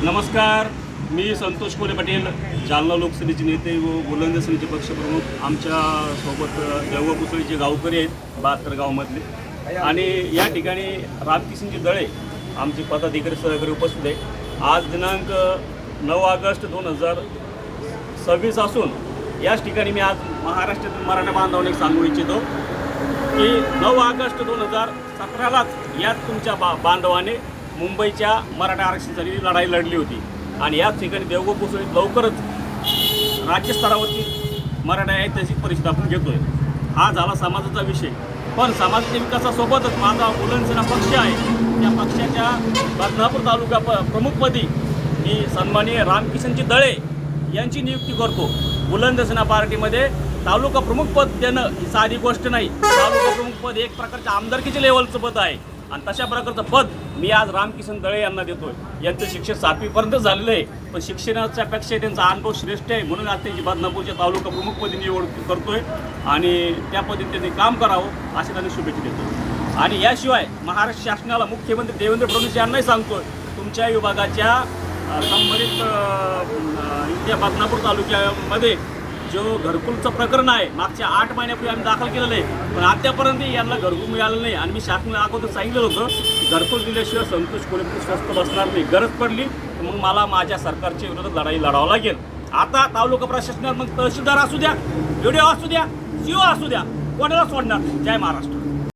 नमस्कार, मी संतोष कोले पाटील, जालना लोकसभेचे नेते व बुलंद सेनेचे पक्षप्रमुख. आमच्या सोबत देवगाव पुसळीचे गावकरी आहेत 72 गावामधले. आणि या ठिकाणी रामकिशनजी दळे आमचे पदाधिकारी सहकारी उपस्थित आहे. आज दिनांक 9 ऑगस्ट 2026 असून याच ठिकाणी मी आज महाराष्ट्रातील मराठा बांधवांना एक सांगू इच्छितो की 9 ऑगस्ट 2017लाच याच तुमच्या बांधवाने मुंबईच्या मराठा आरक्षणासाठी लढाई लढली होती. आणि याच ठिकाणी देवगाव पुसळीत लवकरच राज्यस्तरावरची मराठा ऐतिहासिक परिषद आपण घेतोय. हा झाला समाजाचा विषय, पण समाजाच्या विकासासोबतच माझा बुलंद सेना पक्ष आहे. त्या पक्षाच्या बदनापूर तालुका प्रमुखपदी मी सन्माननीय रामकिशनजी दळे यांची नियुक्ती करतो. बुलंद सेना पार्टीमध्ये तालुका प्रमुखपद देणं ही साधी गोष्ट नाही. तालुका प्रमुखपद एक प्रकारच्या आमदारकीच्या लेवलचं पद आहे आणि तशा प्रकारचं पद मी आज रामकिशन दळे यांना देतोय. यांचं शिक्षण 7वीपर्यंत झालेलं आहे, पण शिक्षणाच्या पेक्षा त्यांचा अनुभव श्रेष्ठ आहे, म्हणून आज त्यांची बदनापूरच्या तालुका प्रमुखपदी निवड करतोय आणि त्या पद्धतीने त्यांनी काम करावं अशी त्यांनी शुभेच्छा देतो. आणि याशिवाय महाराष्ट्र शासनाला मुख्यमंत्री देवेंद्र फडणवीस यांनाही सांगतोय, तुमच्या विभागाच्या संबंधित त्या बदनापूर तालुक्यामध्ये जो घरकुलचं प्रकरण आहे मागच्या 8 महिन्यापूर्वी आम्ही दाखल केलेलं आहे, पण अद्यापर्यंत यांना घरकुल मिळालं नाही. आणि मी शासनाला अगोदर सांगितलं होतं घरकुल दिल्याशिवाय संतोष कोले स्वस्त बसणार नाही. गरज पडली तर मग मला माझ्या सरकारच्या विरोधात लढाई लढावं लागेल. आता तालुका प्रशासनात मग तहसीलदार असू द्या, व्हिडिओ असू द्या, सीओ असू द्या, कोणाला सोडणार. जय महाराष्ट्र.